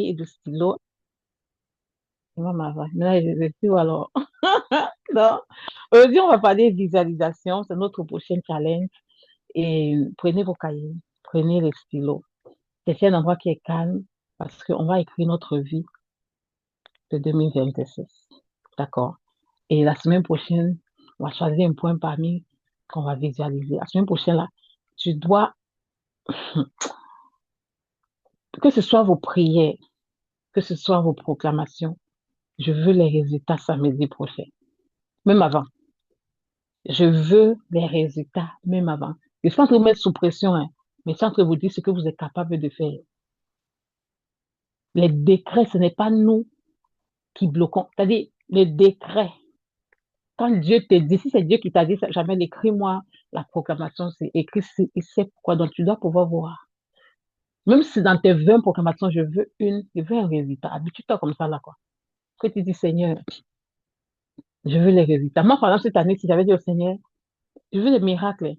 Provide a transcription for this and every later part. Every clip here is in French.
cahier et de stylo. Maintenant, je suis où alors? Non. Aujourd'hui, on va parler de visualisation. C'est notre prochain challenge. Et prenez vos cahiers, prenez les stylos. C'est un endroit qui est calme parce qu'on va écrire notre vie de 2026. D'accord? Et la semaine prochaine, on va choisir un point parmi qu'on va visualiser. La semaine prochaine, là, tu dois, que ce soit vos prières, que ce soit vos proclamations, je veux les résultats samedi prochain. Même avant. Je veux les résultats, même avant. Je suis pas en train de vous mettre sous pression, hein, mais je suis en train de vous dire ce que vous êtes capable de faire. Les décrets, ce n'est pas nous qui bloquons. C'est-à-dire, les décrets, quand Dieu te dit, si c'est Dieu qui t'a dit, jamais écris-moi la proclamation, c'est écrit, il sait pourquoi. Donc, tu dois pouvoir voir. Même si dans tes 20 proclamations, je veux un résultat. Habitue-toi comme ça, là, quoi. Que tu dis, Seigneur, je veux les résultats. Moi, par exemple, cette année, si j'avais dit au Seigneur, je veux des miracles, hein,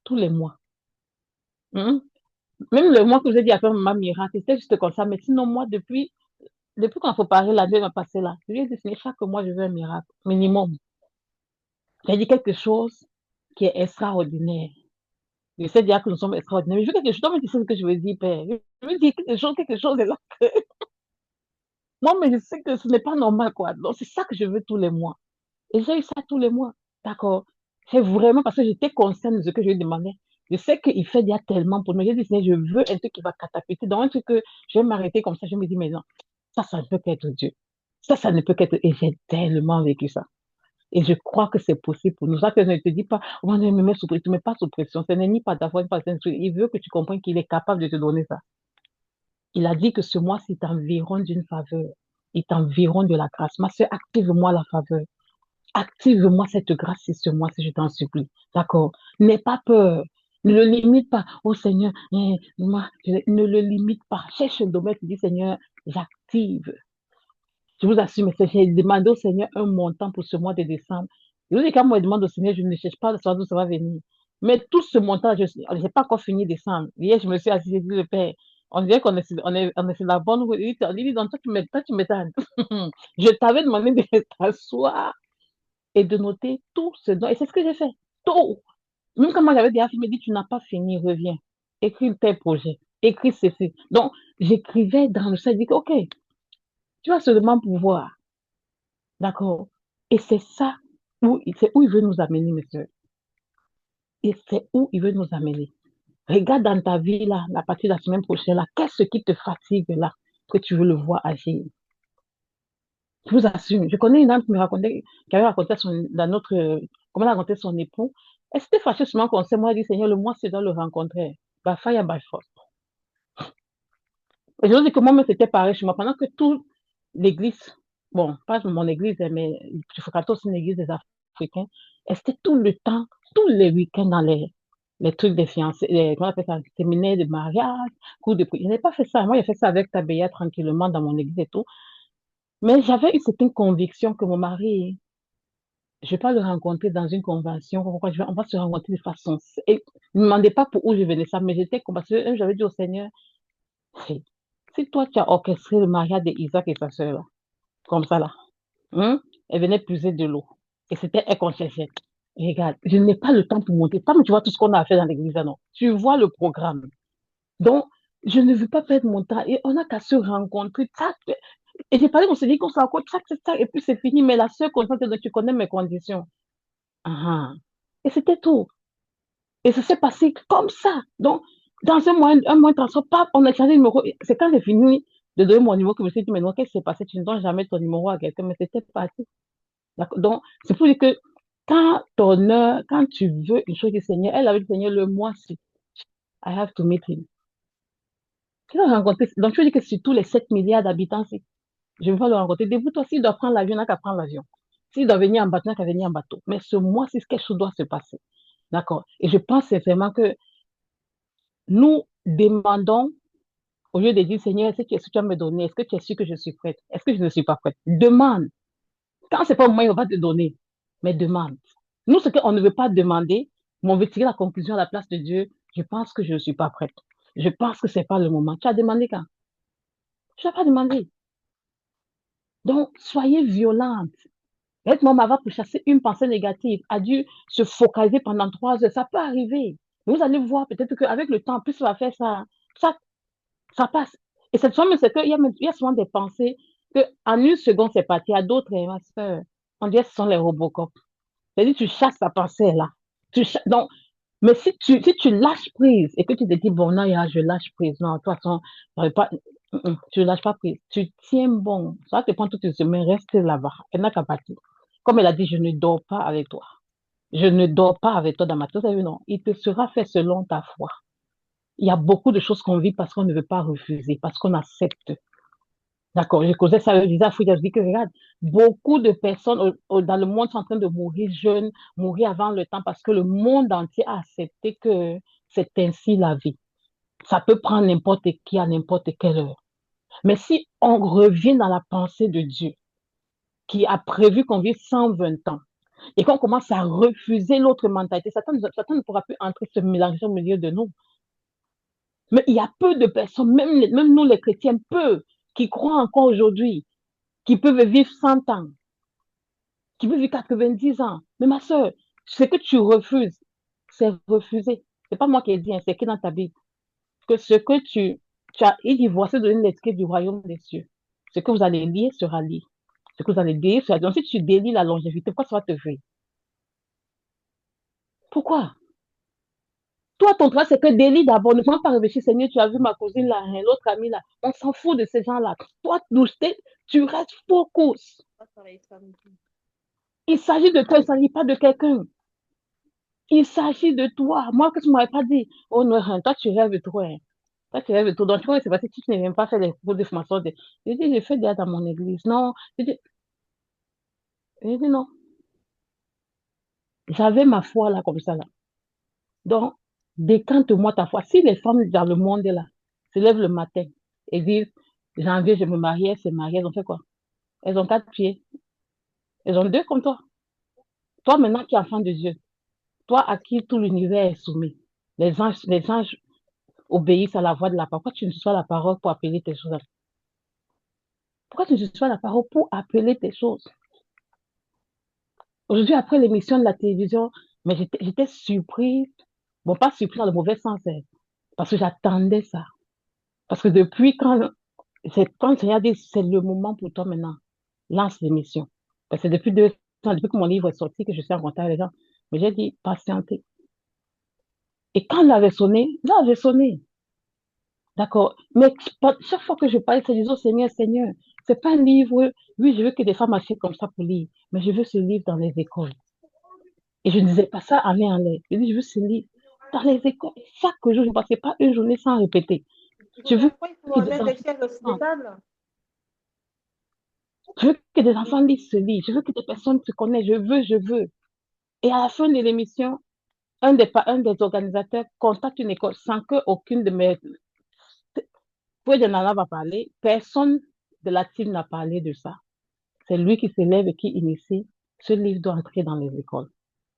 tous les mois. Hum? Même le mois que j'ai dit après ma miracle, c'était juste comme ça. Mais sinon, moi, depuis qu'on a préparé l'année va passer là, je lui ai dit, Seigneur, chaque mois, je veux un miracle, minimum. J'ai dit quelque chose qui est extraordinaire. Je sais dire que nous sommes extraordinaires. Mais je veux quelque chose, toi, tu sais ce que je veux dire, Père. Je veux dire quelque chose est là. Moi, mais je sais que ce n'est pas normal, quoi. Donc, c'est ça que je veux tous les mois. Et j'ai eu ça tous les mois. D'accord. C'est vraiment parce que j'étais consciente de ce que je lui demandais. Je sais qu'il fait déjà tellement pour moi. J'ai dit, Seigneur, je veux un truc qui va catapulter. Donc, un truc que je vais m'arrêter comme ça. Je me dis, mais non, ça ne peut qu'être Dieu. Ça ne peut qu'être. Et j'ai tellement vécu ça. Et je crois que c'est possible pour nous. Ça, que je ne te dis pas, oh, non, me met sous pression. Tu ne mets pas sous pression. Ce n'est ni pas d'avoir ni pas de il veut que tu comprennes qu'il est capable de te donner ça. Il a dit que ce mois-ci t'environne d'une faveur. Il t'environne de la grâce. Ma soeur, active-moi la faveur. Active-moi cette grâce ce mois-ci, je t'en supplie. D'accord? N'aie pas peur. Ne le limite pas. Oh Seigneur, moi, ne le limite pas. Cherche le domaine qui dit Seigneur, j'active. Je vous assure, mais j'ai demandé au Seigneur un montant pour ce mois de décembre. Je vous dis, quand moi, je demande au Seigneur, je ne cherche pas de savoir d'où ça va venir. Mais tout ce montant, je n'ai pas encore fini décembre. Hier, je me suis assise, j'ai dit, le Père, on dirait qu'on est sur la bonne route. Il dit, donc, toi, tu m'étonnes. Je t'avais demandé de t'asseoir et de noter tout ce dont. Et c'est ce que j'ai fait. Tout. Même quand moi j'avais déjà fait, il me dit, tu n'as pas fini, reviens. Écris tes projets. Écris ceci. Donc, j'écrivais dans le site, je dis, OK, tu vas seulement pouvoir. D'accord. Et c'est où il veut nous amener, monsieur. Et c'est où il veut nous amener. Regarde dans ta vie, là, à partir de la semaine prochaine, là, qu'est-ce qui te fatigue, là, que tu veux le voir agir. Je vous assure, je connais une dame qui avait raconté dans comment elle a raconté son époux. Elle s'était fâchée seulement qu'on sait, moi, elle dit, Seigneur, le mois, c'est doit le rencontrer. By fire, by force. Et je dis que moi-même, c'était pareil chez moi. Pendant que toute l'église, bon, pas mon église, mais je fréquente aussi une église des Africains, elle était tout le temps, tous les week-ends dans les trucs des fiancés, comment on appelle ça, séminaires de mariage, cours de prière. Je n'ai pas fait ça. Moi, j'ai fait ça avec Tabea tranquillement dans mon église et tout. Mais j'avais une certaine conviction que mon mari, je ne vais pas le rencontrer dans une convention. On va se rencontrer de façon. Et ne me demandez pas pour où je venais ça, mais j'étais parce que j'avais dit au Seigneur, hey, si toi tu as orchestré le mariage d'Isaac et sa soeur, là, comme ça là, hein, elle venait puiser de l'eau. Et c'était elle qu'on cherchait. Regarde, je n'ai pas le temps pour monter. Pas, mais tu vois tout ce qu'on a fait dans l'église, là, non. Tu vois le programme. Donc, je ne veux pas perdre mon temps. Et on n'a qu'à se rencontrer. Tac. Et j'ai parlé, on s'est dit qu'on se rencontre, tac, tac, tac, et puis c'est fini. Mais la seule constante, c'est que tu connais mes conditions. Ah, ah. Et c'était tout. Et ça s'est passé comme ça. Donc, dans un mois de transport, paf, on a changé de numéro. C'est quand j'ai fini de donner mon numéro que je me suis dit, mais non, qu'est-ce qui s'est passé? Tu ne donnes jamais ton numéro à quelqu'un, mais c'était parti. D'accord. Donc, c'est pour dire que quand tu veux une chose du Seigneur, elle avait dit, Seigneur, le mois-ci, I have to meet him. Tu l'as rencontré. Donc, tu veux dire que sur tous les 7 milliards d'habitants, je ne veux pas le rencontrer. Debout-toi, s'il doit prendre l'avion, il n'a qu'à prendre l'avion. S'il doit venir en bateau, il n'a qu'à venir en bateau. Mais ce mois-ci, quelque chose doit se passer. D'accord. Et je pense sincèrement que nous demandons, au lieu de dire, Seigneur, est-ce que tu vas me donner? Est-ce que tu es sûr que je suis prête? Est-ce que je ne suis pas prête? Demande. Quand ce n'est pas au moment, il ne va pas te donner. Mais demande. Nous, ce qu'on ne veut pas demander, mais on veut tirer la conclusion à la place de Dieu, je pense que je ne suis pas prête. Je pense que ce n'est pas le moment. Tu as demandé quand? Tu n'as pas demandé. Donc, soyez violente. Être maman va pour chasser une pensée négative, a dû se focaliser pendant 3 heures. Ça peut arriver. Vous allez voir peut-être qu'avec le temps, plus ça va faire ça, ça, ça passe. Et cette fois, c'est qu'il y a souvent des pensées que en une seconde, c'est parti. Il y a d'autres, ma soeur, on dirait que ce sont les Robocop. C'est-à-dire, tu chasses ta pensée là. Donc, mais si tu lâches prise et que tu te dis, bon, non, je lâche prise, non, de toute façon, pas, tu ne lâches pas prise, tu tiens bon, ça te prend toute une semaine, reste là-bas, elle n'a qu'à partir. Comme elle a dit, je ne dors pas avec toi. Je ne dors pas avec toi dans ma tête. Non, il te sera fait selon ta foi. Il y a beaucoup de choses qu'on vit parce qu'on ne veut pas refuser, parce qu'on accepte. D'accord, j'ai causé ça avec Lisa Fouida. Je dis que regarde, beaucoup de personnes dans le monde sont en train de mourir jeunes, mourir avant le temps parce que le monde entier a accepté que c'est ainsi la vie. Ça peut prendre n'importe qui à n'importe quelle heure. Mais si on revient dans la pensée de Dieu, qui a prévu qu'on vive 120 ans, et qu'on commence à refuser l'autre mentalité, Satan ne pourra plus entrer, se mélanger au milieu de nous. Mais il y a peu de personnes, même nous les chrétiens, peu, qui croient encore aujourd'hui, qui peuvent vivre 100 ans, qui peuvent vivre 90 ans. Mais ma soeur, ce que tu refuses, c'est refusé. C'est pas moi qui ai dit, hein, c'est écrit dans ta Bible. Que ce que tu as, il dit, voici donner l'étiquette du royaume des cieux. Ce que vous allez lire sera lié. Ce que vous allez lire sera lié. Donc, si tu délies la longévité, pourquoi ça va te faire? Pourquoi? Toi, ton travail, c'est que délit d'abord. Ne prends pas réfléchir, Seigneur, tu as vu ma cousine là, hein, l'autre amie là. On s'en fout de ces gens-là. Toi, tu restes focus. Il s'agit de toi, il ne s'agit pas de quelqu'un. Il s'agit de toi. Moi, que tu ne m'avais pas dit, oh non, hein, toi, tu rêves trop. Hein. Toi, tu rêves trop. Donc, tu vois, c'est parce que tu ne viens pas faire les cours de formation. J'ai dit, je fais déjà dans mon église. Non. J'ai dit non. J'avais ma foi là, comme ça là. Donc, décante-moi ta foi. Si les femmes dans le monde là se lèvent le matin et disent, janvier, je me marie, elles se marient, elles ont fait quoi? Elles ont 4 pieds. Elles ont deux comme toi. Toi, maintenant, qui es enfant de Dieu, toi à qui tout l'univers est soumis, les anges obéissent à la voix de la parole. Pourquoi tu ne suis pas la parole pour appeler tes choses? Pourquoi tu ne suis pas la parole pour appeler tes choses? Aujourd'hui, après l'émission de la télévision, mais j'étais surprise. Bon, pas surprise dans le mauvais sens, hein, parce que j'attendais ça. Parce que depuis quand le Seigneur dit, c'est le moment pour toi maintenant, lance l'émission. Parce que depuis 2 ans, depuis que mon livre est sorti, que je suis en contact avec les gens, mais j'ai dit, patientez. Et quand il avait sonné. D'accord. Mais chaque fois que je parle, je dis au Seigneur, Seigneur, c'est pas un livre, oui, je veux que des femmes achètent comme ça pour lire, mais je veux ce livre dans les écoles. Et je ne disais pas ça en l'air en l'air. Je dis, je veux ce livre dans les écoles. Chaque jour, je ne passais pas une journée sans répéter. Je veux que des enfants, je veux que des enfants lisent ce livre. Je veux que des personnes se connaissent. Je veux. Et à la fin de l'émission, un des organisateurs contacte une école sans qu'aucune de mes... Puis Nana va parler. Personne de la team n'a parlé de ça. C'est lui qui s'élève et qui initie. Ce livre doit entrer dans les écoles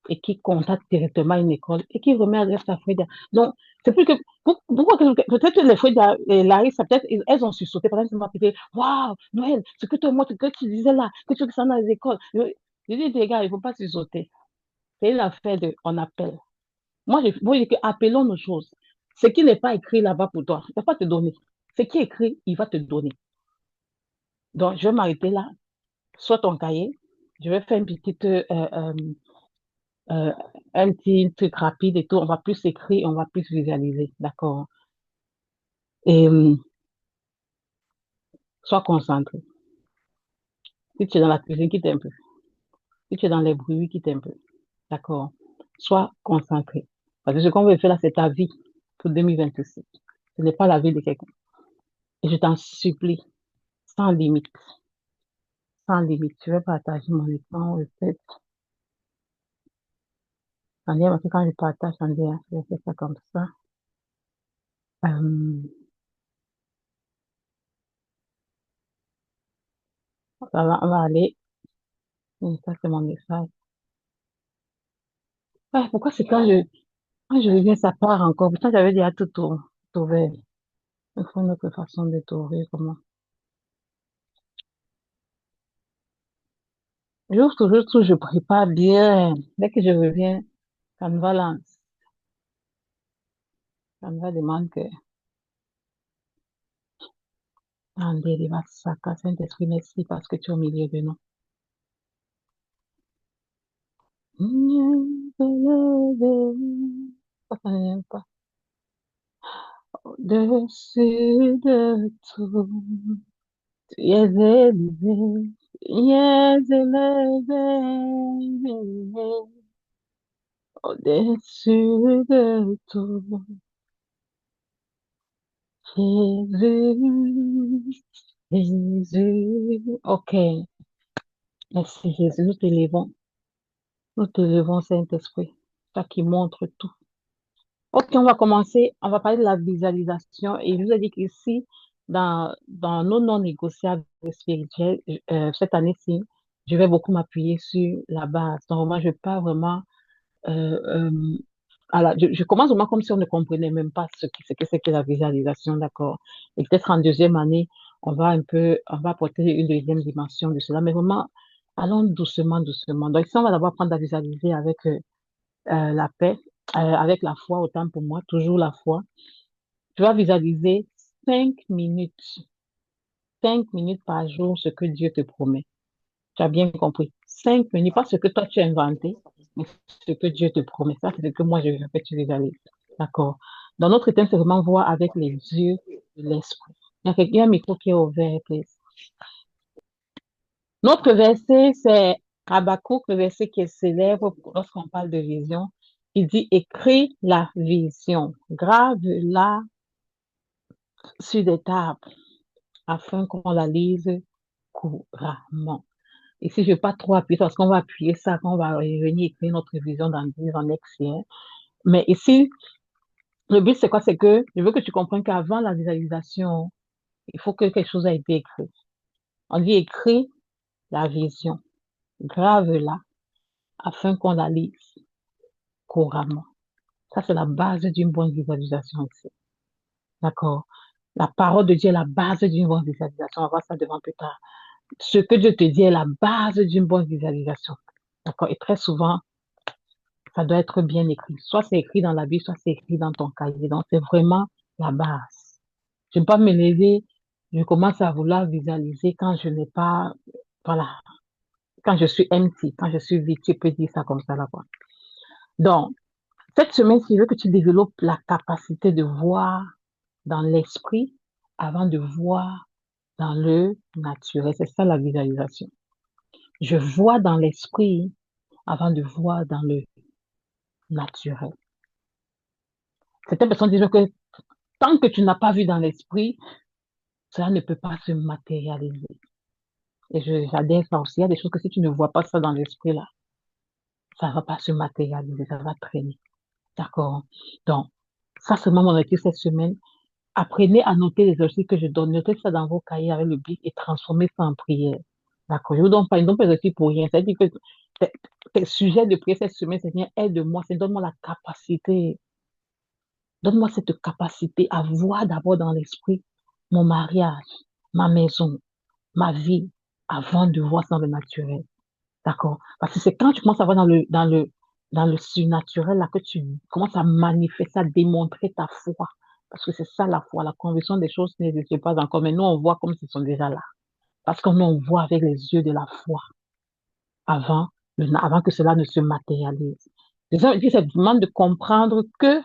et qui contacte directement une école et qui remet adresse à Frida. Donc, c'est plus que. Pourquoi peut-être que les Frida et Larissa, peut-être, elles ont sursauté. Par exemple, elles m'ont waouh, Noël, ce que toi, moi, ce que tu disais là, que tu veux que ça dans les écoles. Je dis, les gars, il ne faut pas sursauter. C'est une affaire de. On appelle. Moi, je dis que appelons nos choses. Ce qui n'est pas écrit là-bas pour toi, il ne va pas te donner. Ce qui est écrit, il va te donner. Donc, je vais m'arrêter là. Soit ton cahier. Je vais faire une petite. Euh, un petit truc rapide et tout, on va plus écrire, on va plus visualiser, d'accord? Et sois concentré. Si tu es dans la cuisine, quitte un peu. Si tu es dans les bruits, quitte un peu, d'accord? Sois concentré. Parce que ce qu'on veut faire là, c'est ta vie pour 2026. Ce n'est pas la vie de quelqu'un. Et je t'en supplie, sans limite, sans limite. Je vais partager mon écran, peut-être. Attendez, parce que quand je partage, attendez, hein, je vais faire ça comme ça. Euh, on va aller. Ça, c'est mon message. Ouais, pourquoi c'est quand je reviens, ça part encore. Pourtant, j'avais déjà tout ouvert. Il faut une autre façon de t'ouvrir. Comment? Juste, je prépare bien. Dès que je reviens, Canva lance. Canva demande que André va Saka, Saint-Esprit, merci parce que tu es au milieu de nous. Ça ne vient pas. Au-dessus de tout, tu es élevé, tu es élevé. Au-dessus de tout, Jésus, Jésus. Ok, merci Jésus, nous t'élevons Saint-Esprit, toi qui montre tout. Ok, on va commencer, on va parler de la visualisation et je vous ai dit qu'ici, dans nos non négociables spirituels, cette année-ci, je vais beaucoup m'appuyer sur la base. Donc, moi, je pars vraiment euh, euh, je commence vraiment comme si on ne comprenait même pas ce que c'est que la visualisation, d'accord? Et peut-être en deuxième année, on va apporter une deuxième dimension de cela, mais vraiment, allons doucement, doucement. Donc ici, on va d'abord apprendre à visualiser avec la paix, avec la foi, autant pour moi, toujours la foi. Tu vas visualiser 5 minutes, 5 minutes par jour, ce que Dieu te promet. Tu as bien compris. 5 minutes, pas ce que toi tu as inventé, mais ce que Dieu te promet. Ça, c'est ce que moi je veux que tu visualises. D'accord. Dans notre thème, c'est vraiment voir avec les yeux de l'esprit. Il y a quelqu'un, un micro qui est ouvert, please. Notre verset, c'est Habakkuk, le verset qui est célèbre lorsqu'on parle de vision. Il dit, écris la vision, grave-la sur des tables afin qu'on la lise couramment. Ici, je ne vais pas trop appuyer parce qu'on va appuyer ça, qu'on va venir écrire notre vision dans 10 ans, next year. Mais ici, le but, c'est quoi? C'est que je veux que tu comprennes qu'avant la visualisation, il faut que quelque chose ait été écrit. On dit écrit la vision, grave-la afin qu'on la lise couramment. Ça, c'est la base d'une bonne visualisation ici. D'accord? La parole de Dieu est la base d'une bonne visualisation. On va voir ça devant plus tard. Ce que Dieu te dit est la base d'une bonne visualisation. D'accord? Et très souvent, ça doit être bien écrit. Soit c'est écrit dans la Bible, soit c'est écrit dans ton cahier. Donc, c'est vraiment la base. Je ne vais pas me lever, je commence à vouloir visualiser quand je n'ai pas, voilà, quand je suis empty, quand je suis vide, tu peux dire ça comme ça là, quoi. Donc, cette semaine, je veux que tu développes la capacité de voir dans l'esprit avant de voir dans le naturel. C'est ça la visualisation. Je vois dans l'esprit avant de voir dans le naturel. Certaines personnes disent que tant que tu n'as pas vu dans l'esprit, cela ne peut pas se matérialiser. Et j'adhère ça aussi. Il y a des choses que si tu ne vois pas ça dans l'esprit, là, ça ne va pas se matérialiser, ça va traîner. D'accord? Donc, ça, c'est mon objectif cette semaine. Apprenez à noter les exercices que je donne. Notez ça dans vos cahiers avec le bic et transformez ça en prière. D'accord? Je vous donne pas, une donne pas d'exercice pour rien. C'est-à-dire que tes sujets de prière cette semaine, c'est bien aide-moi, c'est donne-moi la capacité. Donne-moi cette capacité à voir d'abord dans l'esprit mon mariage, ma maison, ma vie, avant de voir ça dans le naturel. D'accord? Parce que c'est quand tu commences à voir dans le surnaturel, là, que tu commences à manifester, à démontrer ta foi. Parce que c'est ça la foi, la conviction des choses qui n'existent pas encore, mais nous, on voit comme s'ils sont déjà là. Parce que nous, on voit avec les yeux de la foi avant, avant que cela ne se matérialise. C'est ça, c'est vraiment de comprendre que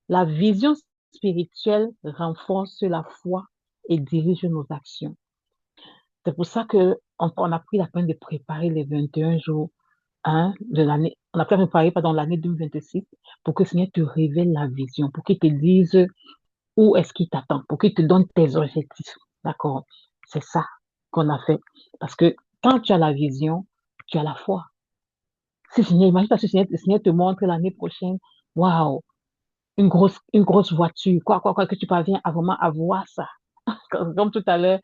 la vision spirituelle renforce la foi et dirige nos actions. C'est pour ça que on a pris la peine de préparer les 21 jours de l'année. On a préparé pendant l'année 2026 pour que le Seigneur te révèle la vision, pour qu'il te dise où est-ce qu'il t'attend, pour qu'il te donne tes objectifs. D'accord? C'est ça qu'on a fait. Parce que quand tu as la vision, tu as la foi. Si Seigneur, imagine si le Seigneur te montre l'année prochaine, waouh, une grosse voiture, quoi, que tu parviens à vraiment avoir ça. Comme tout à l'heure,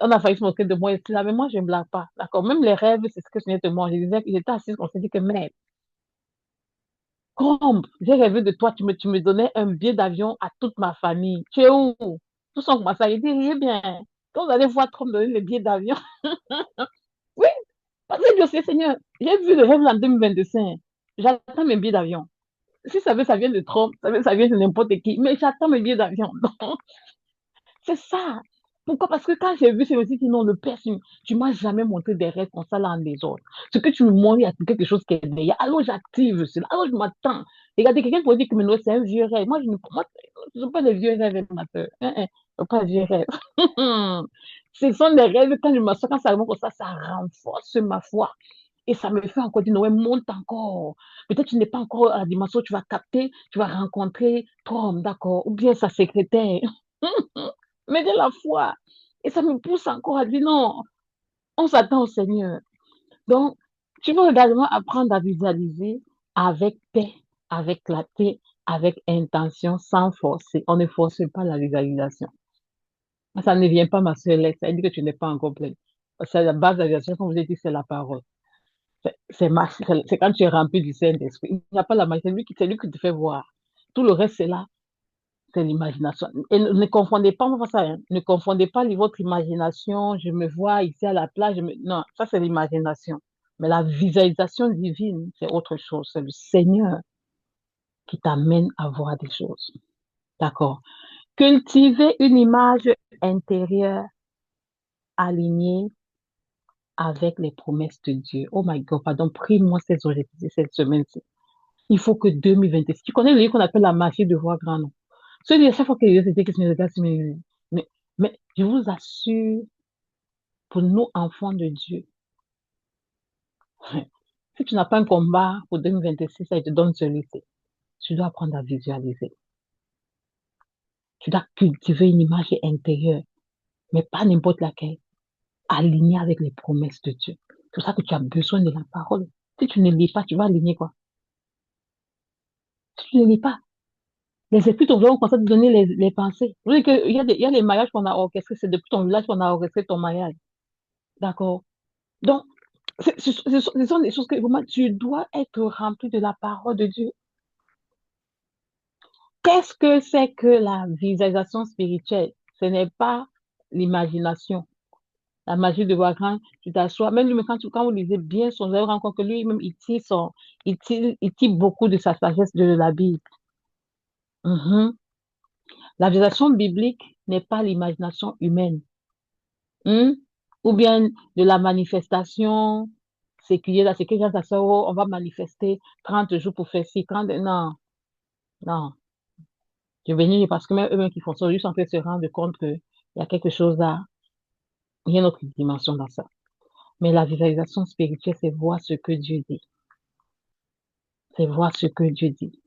on a failli se moquer de moi ici, là, mais moi, je ne blague pas. D'accord? Même les rêves, c'est ce que je viens de moi. Je disais, j'étais assise, on s'est dit que, mais, comme, j'ai rêvé de toi, tu me donnais un billet d'avion à toute ma famille. Tu es où? Tout ça, comme ça, il dit, riez bien. Quand vous allez voir Trump donner le billet d'avion, oui, parce que dit aussi, Seigneur, j'ai vu le rêve en 2025. J'attends mes billets d'avion. Si ça veut, ça vient de Trump, ça veut, ça vient de n'importe qui, mais j'attends mes billets d'avion. Donc, c'est ça. Pourquoi? Parce que quand j'ai vu, c'est aussi que non, le père, tu m'as jamais montré des rêves comme ça là en désordre. Ce que tu me montres, il y a quelque chose qui est derrière. Alors j'active cela. Alors je m'attends. Regardez, quelqu'un pourrait dire que mais non, c'est un vieux rêve. Moi, ce ne sont pas des vieux rêves, ma soeur. Ce sont pas des vieux rêves. Ce sont des rêves, quand je m'assois, quand ça arrive comme ça renforce ma foi. Et ça me fait encore dire, non, ouais, monte encore. Peut-être tu n'es pas encore à la dimension où tu vas capter, tu vas rencontrer Tom, d'accord, ou bien sa secrétaire. Mais de la foi. Et ça me pousse encore à dire non, on s'attend au Seigneur. Donc, tu veux également apprendre à visualiser avec paix, avec clarté, avec intention, sans forcer. On ne force pas la visualisation. Ça ne vient pas, ma soeur, ça dit que tu n'es pas encore pleine. C'est la base de la visualisation, comme vous avez dit, c'est la parole. C'est quand tu es rempli du Saint-Esprit. Il n'y a pas la magie, c'est lui qui te fait voir. Tout le reste, c'est là. C'est l'imagination. Et ne confondez pas, on va faire ça, hein. Ne confondez pas votre imagination. Je me vois ici à la plage. Non, ça c'est l'imagination. Mais la visualisation divine, c'est autre chose. C'est le Seigneur qui t'amène à voir des choses. D'accord. Cultiver une image intérieure alignée avec les promesses de Dieu. Oh my God, pardon, prie-moi ces objectifs cette semaine-ci. Il faut que 2026. Tu connais le livre qu'on appelle la magie de voir grand, non? Celui à chaque fois que les c'était que je me regarde, mais, mais je vous assure, pour nous, enfants de Dieu, si tu n'as pas un combat pour 2026, ça te donne celui-ci. Tu dois apprendre à visualiser. Tu dois cultiver une image intérieure, mais pas n'importe laquelle, alignée avec les promesses de Dieu. C'est pour ça que tu as besoin de la parole. Si tu ne lis pas, tu vas aligner quoi? Si tu ne lis pas, les esprits vont commencer à te donner les pensées. Vous voyez qu'il y a les mariages qu'on a orchestrés, c'est depuis ton village qu'on a orchestré ton mariage. D'accord? Donc, ce sont des choses que vraiment, tu dois être rempli de la parole de Dieu. Qu'est-ce que c'est que la visualisation spirituelle? Ce n'est pas l'imagination. La magie de Wagram, tu t'assois, même lui, quand vous lisez bien son œuvre, encore que lui-même, il tire beaucoup de sa sagesse de la Bible. Mhm. La visualisation biblique n'est pas l'imagination humaine. Hmm? Ou bien de la manifestation séculière, la séculière, ça sort, oh, on va manifester 30 jours pour faire ci, 30, non, non. Je vais venir parce que même eux-mêmes qui font ça, ils sont en train de se rendre compte qu'il y a quelque chose là, il y a une autre dimension dans ça. Mais la visualisation spirituelle, c'est voir ce que Dieu dit. C'est voir ce que Dieu dit.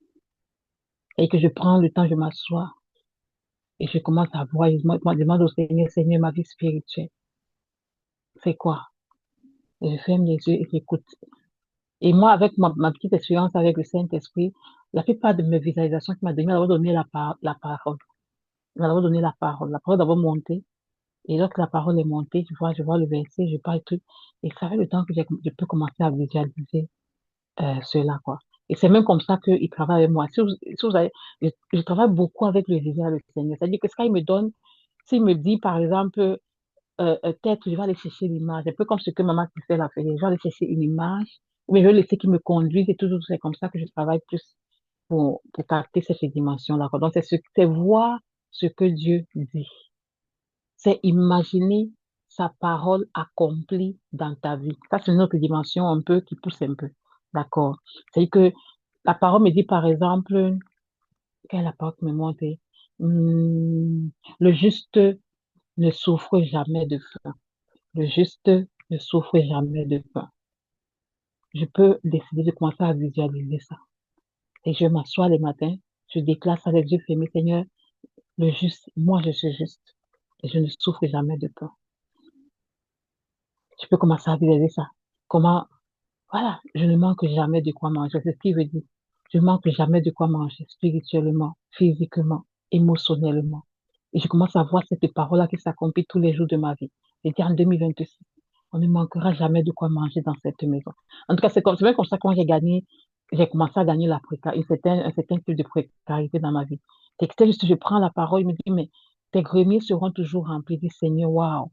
Et que je prends le temps, je m'assois et je commence à voir, je demande au Seigneur, Seigneur, ma vie spirituelle, c'est quoi? Et je ferme les yeux et j'écoute. Et moi, avec ma petite expérience avec le Saint-Esprit, la plupart de mes visualisations qu'il m'a donné, il m'a d'abord donné la parole. Il m'a d'abord donné la parole. La parole d'abord montée. Et lorsque la parole est montée, je vois le verset, je parle tout. Et ça fait le temps que je peux commencer à visualiser cela, quoi. Et c'est même comme ça qu'il travaille avec moi. Je travaille beaucoup avec le visuel du Seigneur. C'est-à-dire que ce qu'il me donne, s'il me dit, par exemple, peut-être je vais aller chercher l'image, un peu comme ce que maman Christelle a fait. Je vais aller chercher une image, mais je vais laisser qu'il me conduise et tout, c'est comme ça que je travaille plus pour capter cette dimension-là, quoi. Donc, c'est voir ce que Dieu dit. C'est imaginer sa parole accomplie dans ta vie. Ça, c'est une autre dimension un peu qui pousse un peu. D'accord? C'est-à-dire que la parole me dit, par exemple, quelle est la parole qui me montre? Hum, le juste ne souffre jamais de faim. Le juste ne souffre jamais de faim. Je peux décider de commencer à visualiser ça. Et je m'assois le matin, je déclare ça les yeux fermés, Seigneur, le juste, moi je suis juste. Et je ne souffre jamais de faim. Je peux commencer à visualiser ça. Comment, voilà, je ne manque jamais de quoi manger. C'est ce qu'il veut dire. Je ne manque jamais de quoi manger, spirituellement, physiquement, émotionnellement. Et je commence à voir cette parole-là qui s'accomplit tous les jours de ma vie. Et dire en 2026, on ne manquera jamais de quoi manger dans cette maison. En tout cas, c'est même comme ça que moi j'ai commencé à gagner un certain type de précarité dans ma vie. C'est que juste, je prends la parole, il me dit, mais tes greniers seront toujours remplis. Je dis, Seigneur, waouh,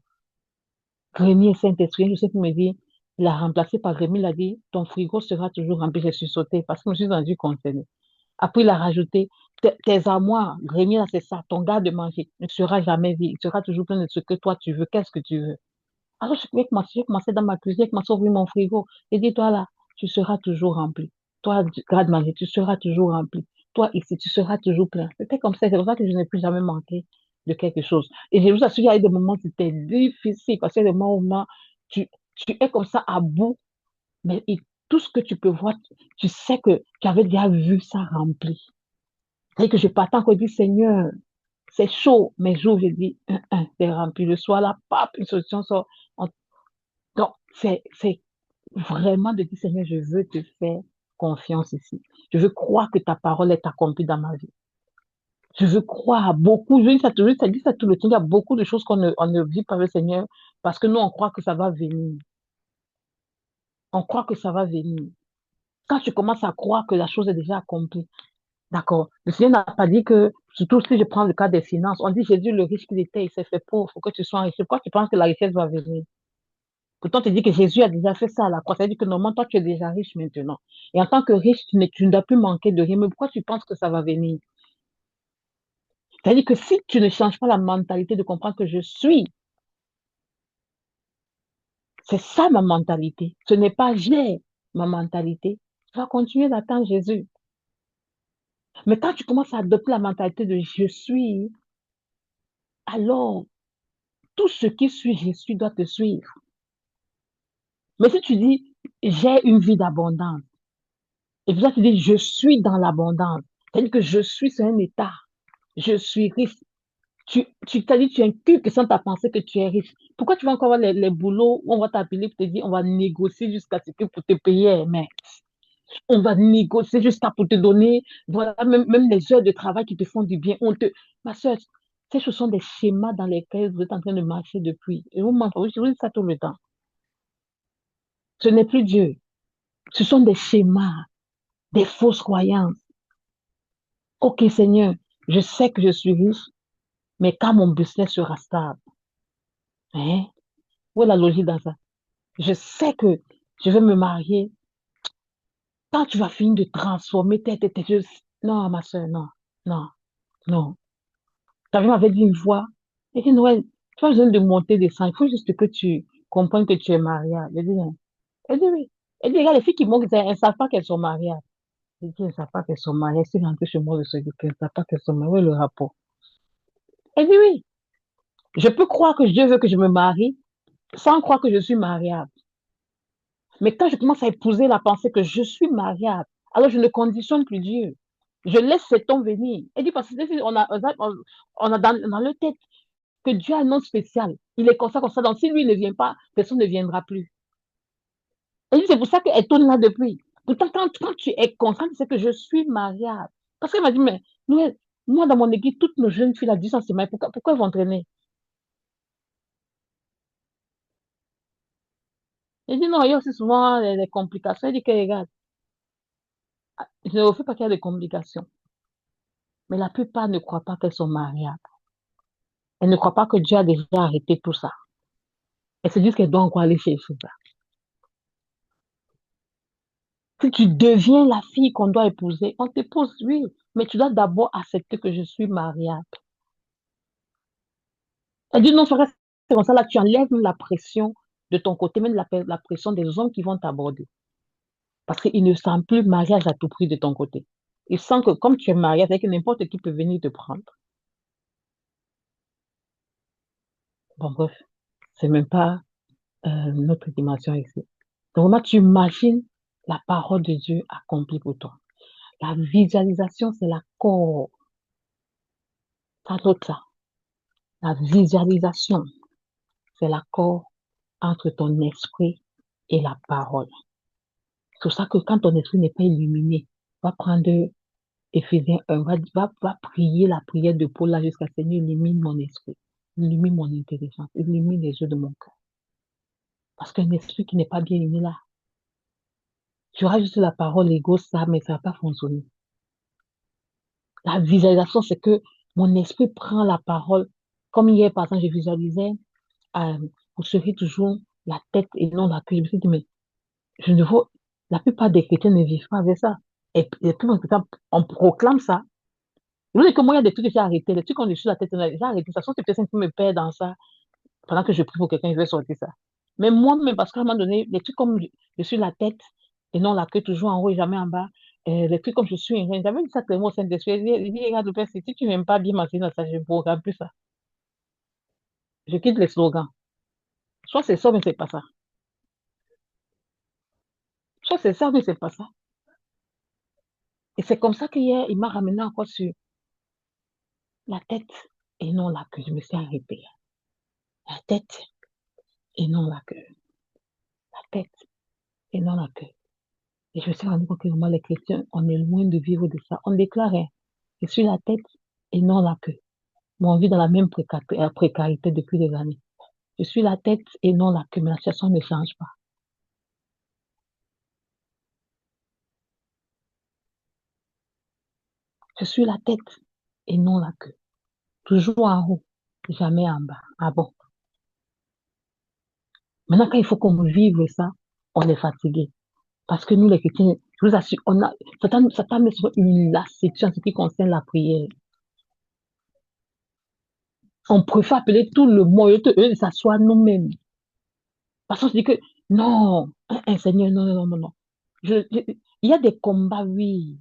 grenier Saint-Esprit, je sais qu'il me dit, Il a remplacé par Rémi, il a dit, ton frigo sera toujours rempli. Je suis sauté parce que je me suis rendu concerné. Après, il a rajouté, tes armoires, Rémi, là, c'est ça, ton garde-manger ne sera jamais vide. Il sera toujours plein de ce que toi tu veux. Qu'est-ce que tu veux? Alors, j'ai commencé dans ma cuisine, j'ai commencé à ouvrir mon frigo. Et dis, toi là, tu seras toujours rempli. Toi, garde-manger, tu seras toujours rempli. Toi, ici, tu seras toujours plein. C'était comme ça. C'est pour ça que je n'ai plus jamais manqué de quelque chose. Et je vous assure, il y a eu des moments où c'était difficile parce que des moments où tu, tu es comme ça à bout, mais tout ce que tu peux voir, tu sais que tu avais déjà vu ça rempli. C'est que je partais encore dire, Seigneur, c'est chaud, mais j'ouvre, je dis, c'est rempli. Le soir là, pap, une solution sort. Donc, c'est vraiment de dire, Seigneur, je veux te faire confiance ici. Je veux croire que ta parole est accomplie dans ma vie. Je veux croire à beaucoup. Je dis ça, ça dit ça tout le temps. Il y a beaucoup de choses on ne vit pas avec le Seigneur parce que nous, on croit que ça va venir. On croit que ça va venir. Quand tu commences à croire que la chose est déjà accomplie, d'accord. Le Seigneur n'a pas dit que, surtout si je prends le cas des finances, on dit Jésus, le riche qu'il était, il s'est fait pauvre, il faut que tu sois riche. Pourquoi tu penses que la richesse va venir? Pourtant, tu dis que Jésus a déjà fait ça à la croix. Ça veut dire que normalement, toi, tu es déjà riche maintenant. Et en tant que riche, tu ne dois plus manquer de rien. Mais pourquoi tu penses que ça va venir? C'est-à-dire que si tu ne changes pas la mentalité de comprendre que je suis, c'est ça ma mentalité. Ce n'est pas j'ai ma mentalité. Tu vas continuer d'attendre Jésus. Mais quand tu commences à adopter la mentalité de je suis, alors tout ce qui suit Jésus doit te suivre. Mais si tu dis j'ai une vie d'abondance, et puis là tu dis je suis dans l'abondance, c'est-à-dire que je suis sur un état, je suis riche. Tu t'as dit, tu inculques sans ta pensée que tu es riche. Pourquoi tu vas encore avoir les boulots où on va t'appeler pour te dire on va négocier jusqu'à ce que pour te payer, mais on va négocier jusqu'à pour te donner, voilà, même les heures de travail qui te font du bien. Ma soeur, ces choses sont des schémas dans lesquels vous êtes en train de marcher depuis. Et je vous dis ça tout le temps. Ce n'est plus Dieu. Ce sont des schémas, des fausses croyances. Ok, Seigneur, je sais que je suis riche, mais quand mon business sera stable, hein, où est la logique dans ça? Je sais que je vais me marier. Quand tu vas finir de transformer tes yeux. Non, ma soeur, non, non, non. Ta vie m'avait dit une fois, et dit, Noël, tu as besoin de monter, descendre. Il faut juste que tu comprennes que tu es mariable. Elle dit, non. Elle dit, oui. Elle dit, regarde, les filles qui montent, elles ne savent pas qu'elles sont mariées. Elle dit, elles ne savent pas qu'elles sont mariées. Si rentrent chez moi, je dis qu'elles ne savent pas qu'elles sont mariées. Où est le rapport? Elle dit, oui. Je peux croire que Dieu veut que je me marie sans croire que je suis mariable. Mais quand je commence à épouser la pensée que je suis mariable, alors je ne conditionne plus Dieu. Je laisse cet homme venir. Elle dit, parce que on a dans le tête que Dieu a un nom spécial. Il est comme ça. Donc si lui ne vient pas, personne ne viendra plus. Elle dit, c'est pour ça qu'elle tourne là depuis. Pourtant, quand tu es conscient, c'est que je suis mariable. Parce qu'elle m'a dit, mais moi, dans mon équipe, toutes nos jeunes filles, à 10 ans, c'est mariées. Pourquoi elles vont traîner? Elle dit, non, il y a aussi souvent des complications. Elle dit que, regarde, je ne refais pas qu'il y a des complications. Mais la plupart ne croient pas qu'elles sont mariables. Elles ne croient pas que Dieu a déjà arrêté tout ça. Elles se disent qu'elles doivent encore aller chercher ça. Si tu deviens la fille qu'on doit épouser, on t'épouse, oui. Mais tu dois d'abord accepter que je suis mariable. Elle dit non, c'est comme ça, là, tu enlèves la pression de ton côté, même la pression des hommes qui vont t'aborder. Parce qu'ils ne sentent plus mariage à tout prix de ton côté. Ils sentent que comme tu es marié, c'est que n'importe qui peut venir te prendre. Bon, bref, c'est même pas notre dimension ici. Donc, vraiment, tu imagines la parole de Dieu accomplie pour toi. La visualisation, c'est l'accord. Ça d'autre ça. La visualisation, c'est l'accord entre ton esprit et la parole. C'est pour ça que quand ton esprit n'est pas illuminé, va prendre Éphésiens 1, va prier la prière de Paul là jusqu'à Seigneur, illumine mon esprit, illumine mon intelligence, illumine les yeux de mon cœur. Parce qu'un esprit qui n'est pas bien illuminé là, tu auras juste la parole égaux, ça, mais ça ne va pas fonctionner. La visualisation, c'est que mon esprit prend la parole. Comme hier, par exemple, je visualisais, euh, vous serez toujours la tête et non la queue. Je me suis dit, mais je ne vois, la plupart des chrétiens ne vivent pas avec ça. Et tout le monde, on proclame ça. Vous savez que moi, il y a des trucs que j'ai arrêtés, les trucs qu'on est sur la tête, j'ai arrêté ça. Sauf que peut-être que me perd dans ça, pendant que je prie pour quelqu'un, je vais sortir ça. Mais moi-même, parce qu'à un moment donné, les trucs comme je suis la tête et non la queue, toujours en haut et jamais en bas, les trucs comme je suis une reine, j'avais dit ça clairement au Saint-Esprit. Il dit, regarde, le Père, si tu n'aimes pas bien m'enseigner dans ça, je ne programme plus ça. Je quitte les slogans. Soit c'est ça, mais c'est pas ça. Soit c'est ça, mais c'est pas ça. Et c'est comme ça qu'hier, il m'a ramené encore sur la tête et non la queue. Je me suis arrêtée. La tête et non la queue. La tête et non la queue. Et je me suis rendu compte que vraiment, les chrétiens, on est loin de vivre de ça. On déclarait, je suis la tête et non la queue. Mais on vit dans la même précarité depuis des années. Je suis la tête et non la queue, mais la situation ne change pas. Je suis la tête et non la queue. Toujours en haut, jamais en bas. Ah bon? Maintenant, quand il faut qu'on vive ça, on est fatigué. Parce que nous, les chrétiens, je vous assure, Satan met sur une lassitude en ce qui concerne la prière. On préfère appeler tout le monde, eux, ça soit nous-mêmes. Parce qu'on se dit que, non, Seigneur, non, non, non, non, non. Il y a des combats, oui,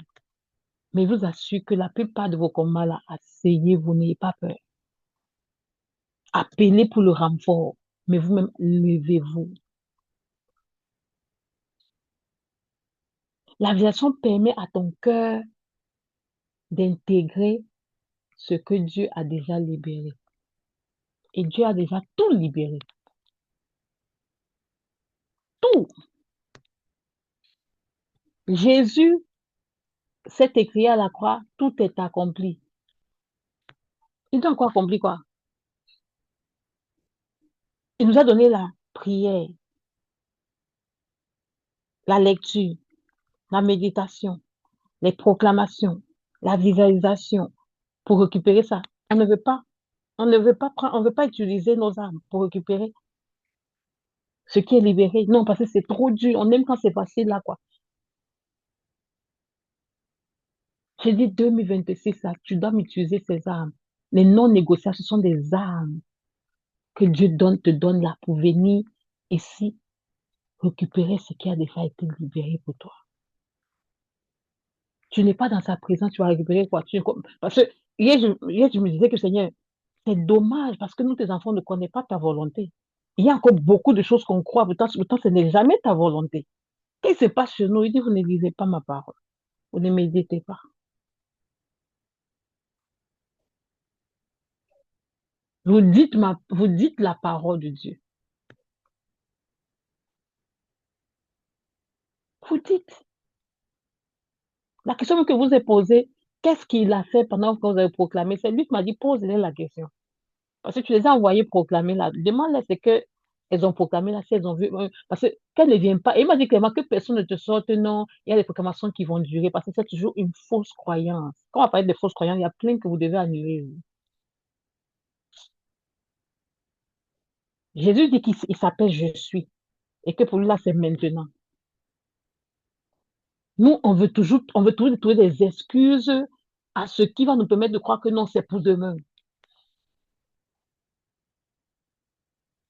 mais je vous assure que la plupart de vos combats, là, asseyez-vous, n'ayez pas peur. Appelez pour le renfort, mais vous-même, levez-vous. L'aviation permet à ton cœur d'intégrer ce que Dieu a déjà libéré. Et Dieu a déjà tout libéré. Tout. Jésus s'est écrit à la croix, tout est accompli. Il a encore accompli quoi? Il nous a donné la prière, la lecture, la méditation, les proclamations, la visualisation pour récupérer ça. On ne veut pas, on ne veut pas prendre, on ne veut pas utiliser nos armes pour récupérer ce qui est libéré. Non, parce que c'est trop dur. On aime quand c'est facile là, quoi. J'ai dit 2026, là, tu dois m'utiliser ces armes. Les non négociables, ce sont des armes que Dieu te donne là pour venir ici récupérer ce qui a déjà été libéré pour toi. Tu n'es pas dans sa présence, tu vas récupérer quoi? Parce que hier, je me disais que Seigneur, c'est dommage parce que nous, tes enfants, ne connaissent pas ta volonté. Il y a encore beaucoup de choses qu'on croit, pourtant ce n'est jamais ta volonté. Qu'est-ce qui se passe chez nous? Il dit, vous ne lisez pas ma parole, vous ne méditez pas. Vous dites la parole de Dieu. Vous dites. La question que vous avez posée, qu'est-ce qu'il a fait pendant que vous avez proclamé? C'est lui qui m'a dit, pose-les la question. Parce que tu les as envoyés proclamer là. Demande-les ce que elles ont proclamé là, si elles ont vu. Parce que qu'elles ne viennent pas. Et il m'a dit clairement que personne ne te sorte, non. Il y a des proclamations qui vont durer parce que c'est toujours une fausse croyance. Quand on va parler de fausses croyances, il y a plein que vous devez annuler. Jésus dit qu'il s'appelle Je suis et que pour lui là, c'est maintenant. Nous, on veut toujours trouver des excuses à ce qui va nous permettre de croire que non, c'est pour demain.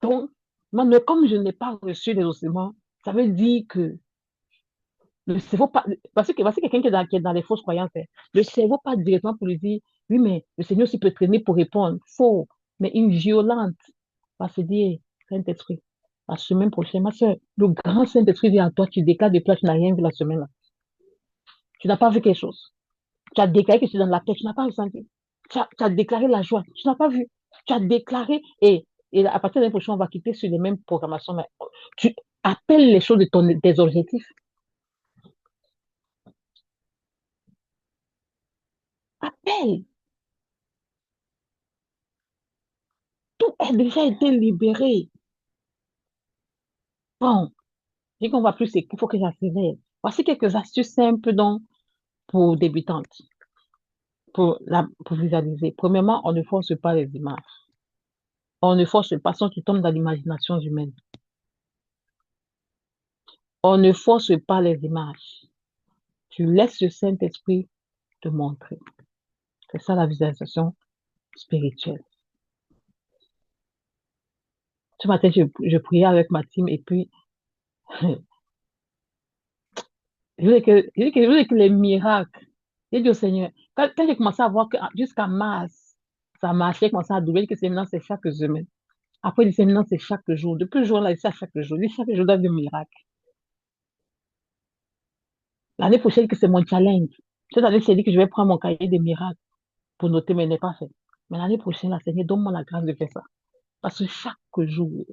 Donc, moi, mais comme je n'ai pas reçu les ossements, ça veut dire que le cerveau, pas, parce que quelqu'un qui est dans les fausses croyances, hein, le cerveau pas directement pour lui dire, oui, mais le Seigneur aussi peut traîner pour répondre. Faux. Mais une violente va se dire, Saint-Esprit, la semaine prochaine, ma soeur, le grand Saint-Esprit vient à toi, tu déclares de toi, tu n'as rien vu la semaine-là. Tu n'as pas vu quelque chose. Tu as déclaré que tu es dans la paix, tu n'as pas ressenti. Tu as déclaré la joie, tu n'as pas vu. Tu as déclaré, et à partir de l'année prochaine, on va quitter sur les mêmes programmations. Mais tu appelles les choses des objectifs. Appelle. Tout a déjà été libéré. Bon, dès qu'on va plus, c'est qu'il faut que j'accélère. Voici quelques astuces simples donc, pour débutantes, pour visualiser. Premièrement, on ne force pas les images. On ne force pas, sinon tu tombes dans l'imagination humaine. On ne force pas les images. Tu laisses le Saint-Esprit te montrer. C'est ça la visualisation spirituelle. Ce matin, je priais avec ma team et puis je voulais que les miracles. J'ai dit au Seigneur, quand j'ai commencé à voir que jusqu'à mars, ça marchait, j'ai commencé à doubler que c'est maintenant, c'est chaque semaine. Après, il dit, c'est maintenant, c'est chaque jour. Depuis le jour là, c'est à chaque jour. Il dit, chaque jour, donne des miracles. L'année prochaine, que c'est mon challenge. Cette année, j'ai dit que je vais prendre mon cahier des miracles pour noter, mais je n'ai pas fait. Mais l'année prochaine, la Seigneur, donne-moi la grâce de faire ça. Parce que chaque jour,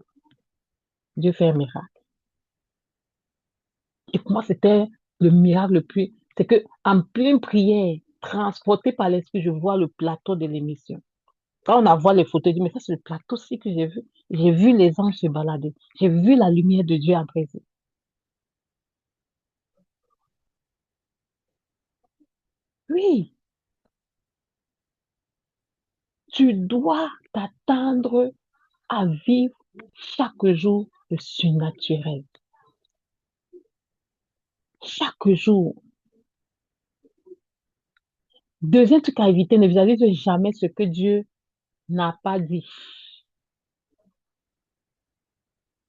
Dieu fait un miracle. Et pour moi, c'était le miracle le plus. C'est que en pleine prière, transporté par l'Esprit, je vois le plateau de l'émission. Quand on a vu les photos, je dis, mais ça, c'est le plateau-ci que j'ai vu. J'ai vu les anges se balader. J'ai vu la lumière de Dieu en présence. Oui, tu dois t'attendre à vivre chaque jour le surnaturel. Chaque jour. Deuxième truc à éviter, ne visualise jamais ce que Dieu n'a pas dit.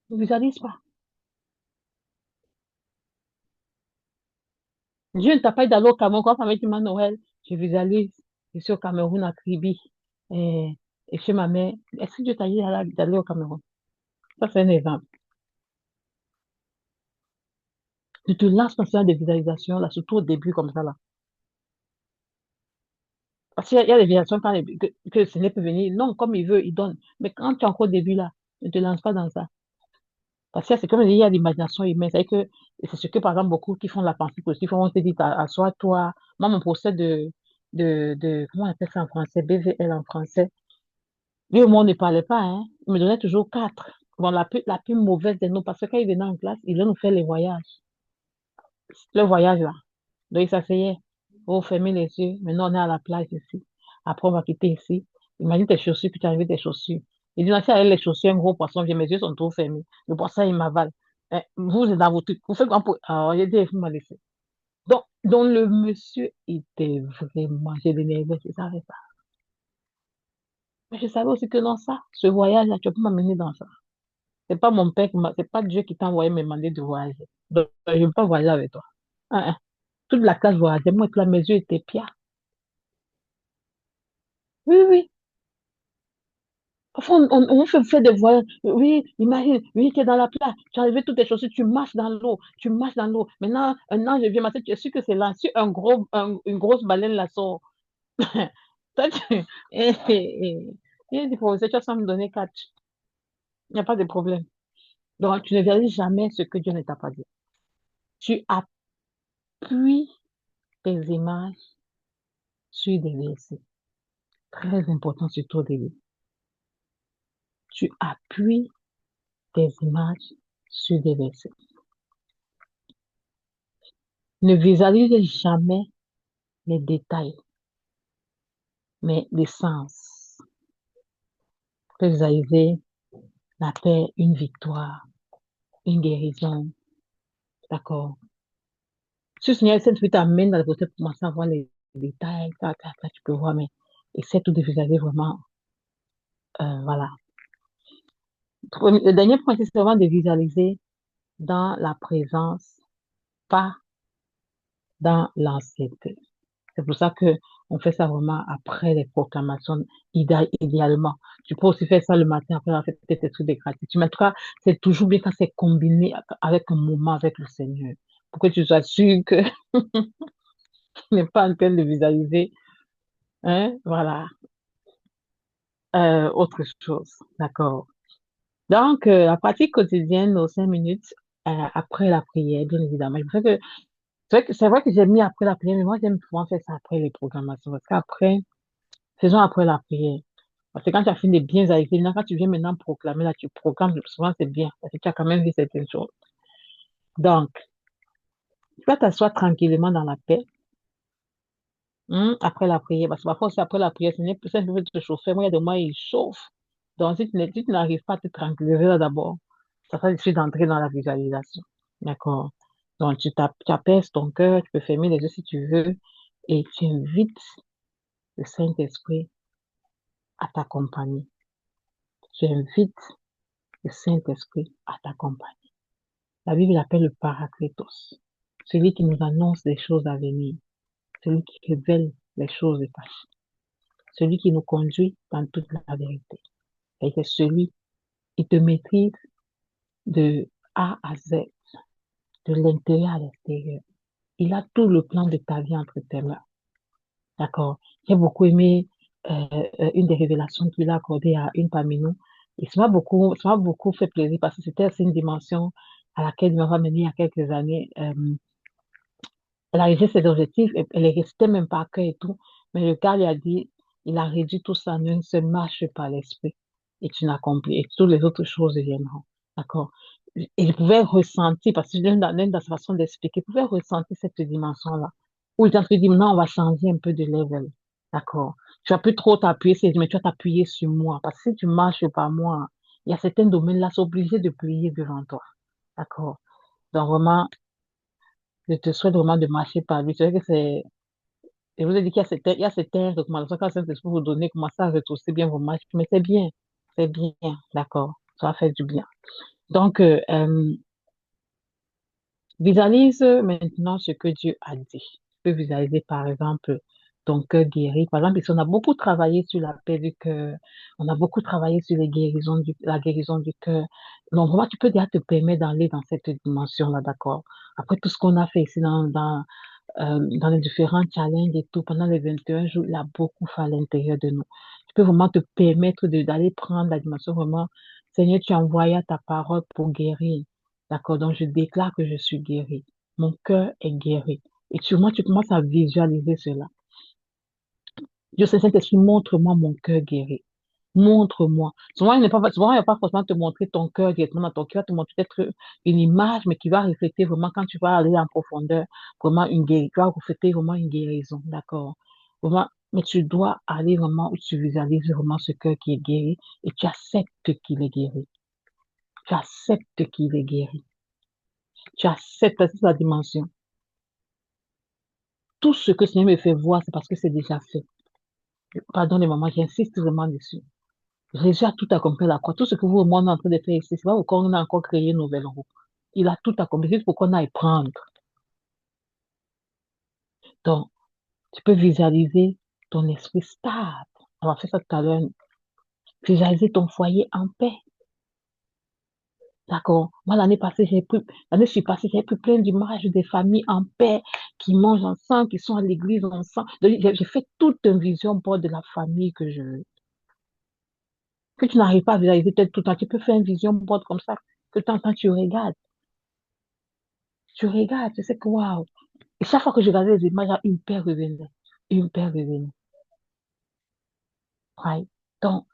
Ne visualise pas. Dieu ne t'a pas dit d'aller au Cameroun. Quand ma mère Noël, je visualise. Je suis au Cameroun, à Kribi. Et, et chez ma mère. Est-ce que Dieu t'a dit d'aller au Cameroun? Ça, c'est un exemple. Tu te lances dans ce genre de visualisation, là, surtout au début, comme ça, là. Parce qu'il y a des visualisations que le Seigneur peut venir. Non, comme il veut, il donne. Mais quand tu es encore au début, là, ne te lance pas dans ça. Parce que c'est comme il y a l'imagination humaine. C'est que c'est ce que, par exemple, beaucoup qui font la pensée positive, on se dit, assois-toi. Moi, mon procès comment on appelle ça en français? BVL en français. Lui, au moins, on ne parlait pas, hein. Il me donnait toujours quatre. Bon, la plus mauvaise des noms, parce que quand il venait en classe, il allait nous faire les voyages. Le voyage, là. Donc, il s'asseyait. Oh, fermez les yeux. Maintenant, on est à la plage ici. Après, on va quitter ici. Imagine tes chaussures, puis tu arrives tes chaussures. Il dit, non, si avec les chaussures, un gros poisson vient, mes yeux sont trop fermés. Le poisson, il m'avale. Vous êtes dans vos trucs. Vous faites quoi pour. Alors, j'ai dit, il faut me laisser. Donc, le monsieur était vraiment, j'ai l'énervé, je savais ça. Mais je savais aussi que non, ça, ce voyage-là, tu peux m'amener dans ça. C'est pas Dieu qui t'a envoyé me demander de voyager. Donc, je ne veux pas voyager avec toi. Hein, hein. Toute la classe voyageait. Moi, là, mes yeux étaient pieds. Oui, oui. Parfois, on fait des voyages. Oui, imagine, oui, tu es dans la plage, tu as levé toutes tes chaussures, tu marches dans l'eau, tu marches dans l'eau. Maintenant, un ange vient masser, tu es sûr que c'est là. Si une grosse baleine la sort, toi, il dit, professeur, tu vas me donner quatre. Il n'y a pas de problème. Donc, tu ne vérifies jamais ce que Dieu ne t'a pas dit. Tu appuies tes images sur des versets. Très important, surtout au début. Tu appuies tes images sur des versets. Ne visualise jamais les détails, mais l'essence. Que visualiser la paix, une victoire, une guérison. D'accord. Si le Seigneur Saint-Esprit t'amène dans le côté pour commencer à voir les détails, tu peux voir, mais essaie tout de visualiser vraiment. Voilà. Le dernier point, c'est vraiment de visualiser dans la présence, pas dans l'ancienneté. C'est pour ça que on fait ça vraiment après les proclamations, idéalement. Tu peux aussi faire ça le matin après avoir fait tes trucs de gratitude. Mais en tout cas, c'est toujours bien quand c'est combiné avec un moment avec le Seigneur. Pour que tu sois sûr que tu n'es pas en train de visualiser, hein, voilà, autre chose. D'accord. Donc, la pratique quotidienne aux 5 minutes après la prière, bien évidemment. C'est vrai que j'ai mis après la prière, mais moi, j'aime souvent faire ça après les programmations. Parce qu'après, faisons après la prière. Parce que quand tu as fini de bien vérifier, maintenant, quand tu viens maintenant proclamer, là, tu proclames, souvent c'est bien, parce que tu as quand même vu certaines choses. Donc, tu vas t'asseoir tranquillement dans la paix, après la prière. Parce que parfois, c'est après la prière, c'est un peu de te chauffer. Moi, il y a des mois, il chauffe. Donc, si tu n'arrives pas à te tranquilliser là d'abord, ça sera difficile d'entrer dans la visualisation. D'accord? Donc, tu apaises ton cœur, tu peux fermer les yeux si tu veux, et tu invites le Saint-Esprit à t'accompagner. Tu invites le Saint-Esprit à t'accompagner. La Bible l'appelle le Paraclétos, celui qui nous annonce les choses à venir, celui qui révèle les choses passées, celui qui nous conduit dans toute la vérité. Et c'est celui qui te maîtrise de A à Z, de l'intérieur à l'extérieur. Il a tout le plan de ta vie entre tes mains. D'accord? J'ai beaucoup aimé une des révélations qu'il a accordées à une parmi nous. Et ça m'a beaucoup fait plaisir parce que c'était aussi une dimension à laquelle il m'a ramené il y a quelques années. Elle a réussi ses objectifs, elle est restée même pas à cœur et tout. Mais le gars lui a dit, il a réduit tout ça en une seule marche par l'esprit. Et tu n'accomplis, et toutes les autres choses viendront. D'accord? Et je pouvais ressentir, parce que même dans sa façon d'expliquer, je pouvais ressentir cette dimension-là. Où il t'a dit, non, on va changer un peu de level. D'accord? Tu vas plus trop t'appuyer, mais tu vas t'appuyer sur moi. Parce que si tu marches par moi, il y a certains domaines-là, c'est obligé de plier devant toi. D'accord? Donc vraiment, je te souhaite vraiment de marcher par lui. C'est vrai que c'est je vous ai dit il y a certaines recommandations quand Saint-Esprit vous donner, commencez à retrousser bien vos matchs, mais c'est bien, d'accord, ça va faire du bien. Donc, visualise maintenant ce que Dieu a dit. Tu peux visualiser, par exemple, ton cœur guéri. Par exemple, ici, on a beaucoup travaillé sur la paix du cœur, on a beaucoup travaillé sur la guérison du cœur. Donc, vraiment, tu peux déjà te permettre d'aller dans cette dimension-là, d'accord? Après tout ce qu'on a fait ici dans les différents challenges et tout, pendant les 21 jours, il y a beaucoup fait à l'intérieur de nous. Tu peux vraiment te permettre d'aller prendre la dimension vraiment, Seigneur, tu as envoyé ta parole pour guérir. D'accord? Donc, je déclare que je suis guéri. Mon cœur est guéri. Et sûrement, tu commences à visualiser cela. Dieu Saint-Esprit, montre-moi mon cœur guéri. Montre-moi. Souvent, il ne va pas forcément te montrer ton cœur directement dans ton cœur, te montrer peut-être une image, mais qui va refléter vraiment, quand tu vas aller en profondeur, vraiment une guérison, tu vas refléter vraiment une guérison, d'accord? Vraiment, mais tu dois aller vraiment où tu visualises vraiment ce cœur qui est guéri et tu acceptes qu'il est guéri. Tu acceptes qu'il est guéri. Tu acceptes sa dimension. Tout ce que le Seigneur me fait voir, c'est parce que c'est déjà fait. Pardonnez-moi, j'insiste vraiment dessus. Jésus a tout accompli à la croix. Tout ce que vous, moi, on est en train de faire ici, c'est pas pourquoi on a encore créé une nouvelle roue. Il a tout accompli, c'est pour qu'on aille prendre. Donc, tu peux visualiser ton esprit stable. On va faire ça tout à l'heure. Visualiser ton foyer en paix. D'accord? Moi, l'année passée, j'ai pris plein d'images des familles en paix, qui mangent ensemble, qui sont à l'église ensemble. Donc, j'ai fait toute une vision board de la famille que je veux. Que tu n'arrives pas à visualiser peut-être tout le temps, tu peux faire une vision board comme ça, que de temps en temps, tu regardes, tu sais que waouh. Et chaque fois que je regardais les images, une paire revenait. Une paire revenait. Ouais. Donc,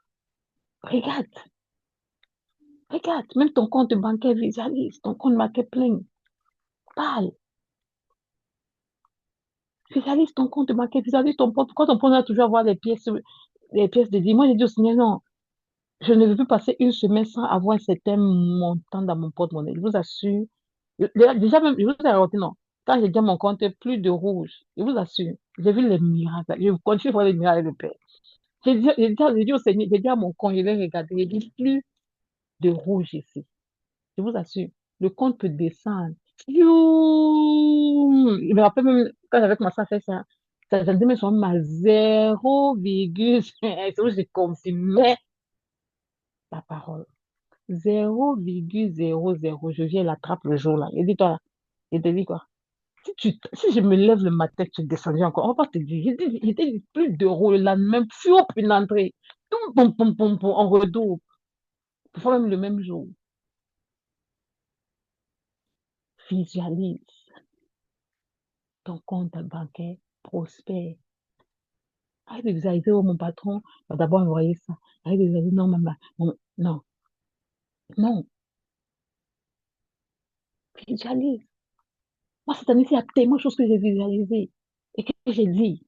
regarde, regarde. Même ton compte bancaire visualise. Ton compte bancaire plein. Parle. Visualise ton compte bancaire. Visualise ton compte. Quand on prend toujours avoir les pièces de vie. Moi, j'ai dit au Seigneur, non. Je ne veux plus passer une semaine sans avoir un certain montant dans mon porte-monnaie. Je vous assure. Déjà, même, je vous ai raconté, non. Quand j'ai dit à mon compte, plus de rouge. Je vous assure. J'ai vu les miracles. Je continue à voir les miracles de paix. J'ai dit au Seigneur, j'ai dit à mon compte, je l'ai regardé, j'ai dit plus de rouge ici. Je vous assure, le compte peut descendre. Youh! Je me rappelle même quand j'avais commencé à faire ça, ça me sur ma 0, c'est où j'ai confirmé la parole. 0,00. Je viens l'attrape le jour là. Et dis-toi, je te dis quoi? Si je me lève le matin, tu descends encore. On va pas te dire. J'ai dit plus d'euros là, même plus une entrée. Tout, pom, pom, pom, pom, on redouble. Parfois même le même jour. Visualise ton compte bancaire prospère. Arrête de visualiser, oh, mon patron va d'abord envoyer ça. Arrête de visualiser, non, maman. Non, non, visualise. Moi, cette année, il y a tellement de choses que j'ai visualisées et que j'ai dit.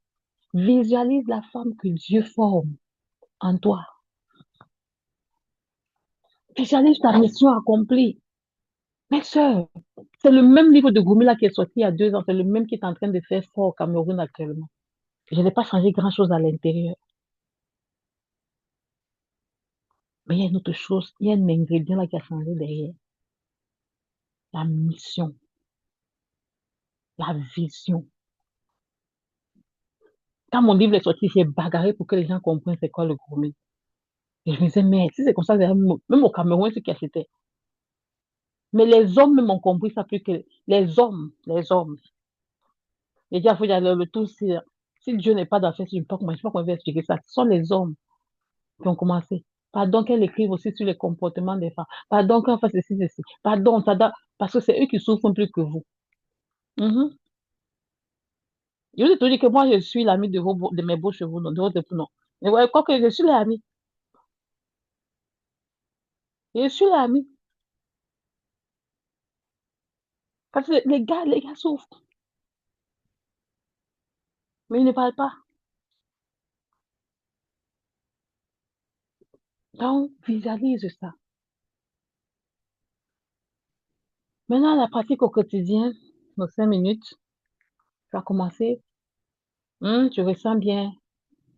Visualise la femme que Dieu forme en toi. Visualise ta mission accomplie. Mes soeurs, C'est le même livre de Goumi là qui est sorti il y a 2 ans. C'est le même qui est en train de faire fort au Cameroun actuellement. Je n'ai pas changé grand-chose à l'intérieur. Mais il y a une autre chose, il y a un ingrédient là qui a changé derrière. La mission, la vision. Quand mon livre est sorti, j'ai bagarré pour que les gens comprennent c'est quoi le grooming. Et je me disais, mais si c'est comme ça, même au Cameroun, c'est qui achetaient. Mais les hommes même ont compris ça plus que les hommes, les hommes. Les gars, il faut dire le tout, si Dieu n'est pas dans ce, je ne sais pas comment je vais expliquer ça. Ce sont les hommes qui ont commencé. Pardon qu'elle écrive aussi sur les comportements des femmes. Pardon qu'elle fasse ceci, ceci. Pardon, parce que c'est eux qui souffrent plus que vous. Mhm. Je vous ai toujours dit que moi, je suis l'ami de mes beaux chevaux, non, de votre époux, non. Mais ouais, quoi que je suis l'ami. Je suis l'ami. Parce que les gars souffrent, mais ils ne parlent pas. Donc, visualise ça. Maintenant, la pratique au quotidien, dans 5 minutes, tu vas commencer. Tu ressens bien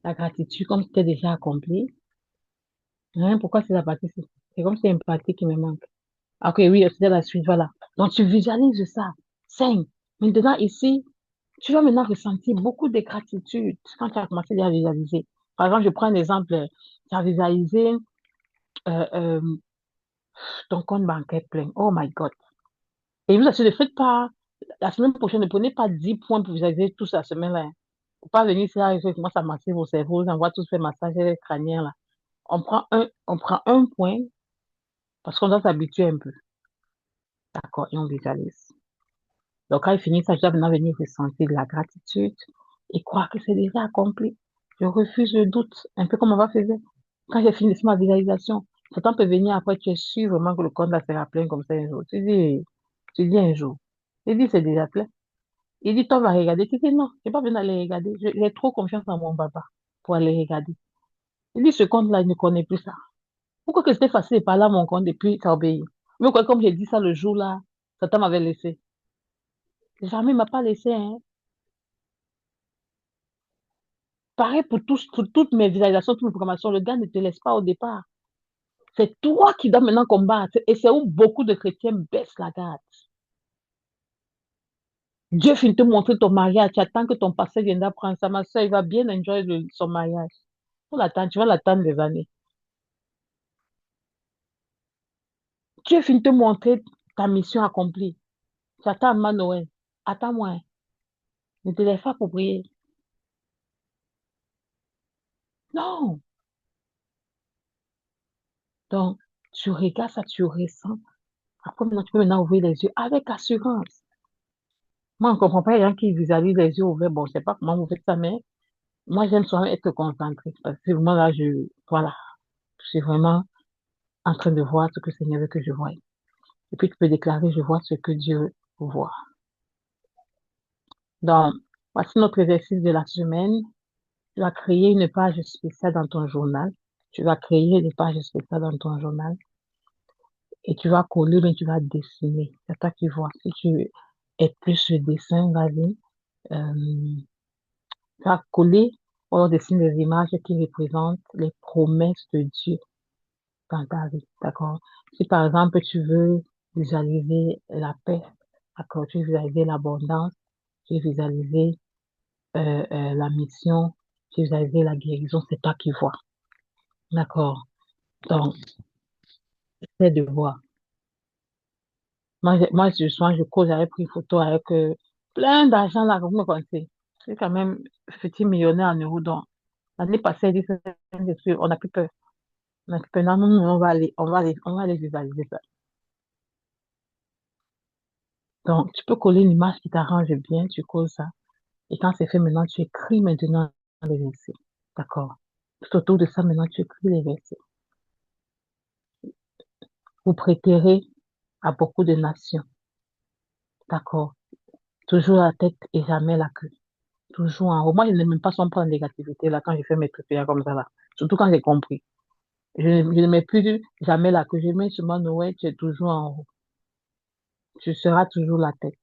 la gratitude comme si c'était déjà accompli. Hein, pourquoi c'est la pratique? C'est comme si c'est une pratique qui me manque. Ah, ok, oui, c'est la suite, voilà. Donc, tu visualises ça. 5. Maintenant, ici, tu vas maintenant ressentir beaucoup de gratitude quand tu as commencé à visualiser. Par exemple, je prends un exemple. Tu as visualisé euh, euh, ton compte bancaire plein. Oh my God. Et vous assure, ne faites pas, la semaine prochaine, ne prenez pas 10 points pour visualiser tout ça la semaine-là. Hein. Faut pas venir ici, là, il commence à masser vos cerveaux, on voit tous ces massages crâniens là. On prend un point parce qu'on doit s'habituer un peu. D'accord, et on visualise. Donc, quand il finit ça, je dois maintenant venir ressentir de la gratitude et croire que c'est déjà accompli. Je refuse le doute, un peu comme on va faire. Quand j'ai fini ma visualisation, Satan peut venir après, tu es sûr vraiment que le compte là sera plein comme ça un jour. Tu dis un jour. Il dit c'est déjà plein. Il dit, toi, va regarder. Tu dis, non, je n'ai pas besoin d'aller regarder. J'ai trop confiance en mon papa pour aller regarder. Il dit, ce compte-là, il ne connaît plus ça. Pourquoi que c'était facile de parler à mon compte et puis t'obéir? Mais quoi, comme j'ai dit ça le jour-là, Satan m'avait laissé. Jamais il m'a pas laissé, hein. Pareil pour toutes mes visualisations, toutes mes programmations, le gars ne te laisse pas au départ. C'est toi qui dois maintenant combattre. Et c'est où beaucoup de chrétiens baissent la garde. Dieu finit de te montrer ton mariage. Tu attends que ton pasteur vienne d'apprendre ça. Ma soeur, il va bien enjoy son mariage. Tu vas l'attendre des années. Dieu finit de te montrer ta mission accomplie. Tu attends à Noël. Attends-moi. Hein. Ne te laisse pas pour prier. Non. Donc, tu regardes ça, tu ressens. Après, maintenant, tu peux maintenant ouvrir les yeux avec assurance. Moi, je ne comprends pas les gens qui visualisent les yeux ouverts. Bon, je ne sais pas comment vous faites ça, mais moi, j'aime souvent être concentrée. Parce que moi, là, voilà, je suis vraiment en train de voir ce que le Seigneur veut que je voie. Et puis, tu peux déclarer, je vois ce que Dieu voit. Donc, voici notre exercice de la semaine. Tu vas créer une page spéciale dans ton journal. Tu vas créer une page spéciale dans ton journal et tu vas coller, mais tu vas dessiner. C'est toi qui vois. Si tu es plus le dessin, vas-y. Tu vas coller ou alors dessiner des images qui représentent les promesses de Dieu dans ta vie. D'accord? Si par exemple tu veux visualiser la paix, d'accord, tu veux visualiser l'abondance, tu veux visualiser la mission, tu veux visualiser la guérison, c'est toi qui vois. D'accord? Donc, c'est de voir. Souvent, je cause, j'avais pris photo avec plein d'argent là, vous me connaissez. C'est quand même petit millionnaire en euros. Donc, l'année passée, elle dit, on n'a plus peur. On n'a plus peur. Non, non, non, on va aller visualiser ça. Donc, tu peux coller une image qui t'arrange bien, tu colles ça. Et quand c'est fait maintenant, tu écris maintenant les versets. D'accord? Tout autour de ça, maintenant, tu écris les versets. Vous prêterez à beaucoup de nations. D'accord? Toujours la tête et jamais la queue. Toujours en haut. Moi, je n'aime même pas son point de négativité là quand je fais mes trucs là, comme ça là. Surtout quand j'ai compris. Je ne mets plus jamais la queue. Je mets seulement Noël, tu es toujours en haut. Tu seras toujours la tête.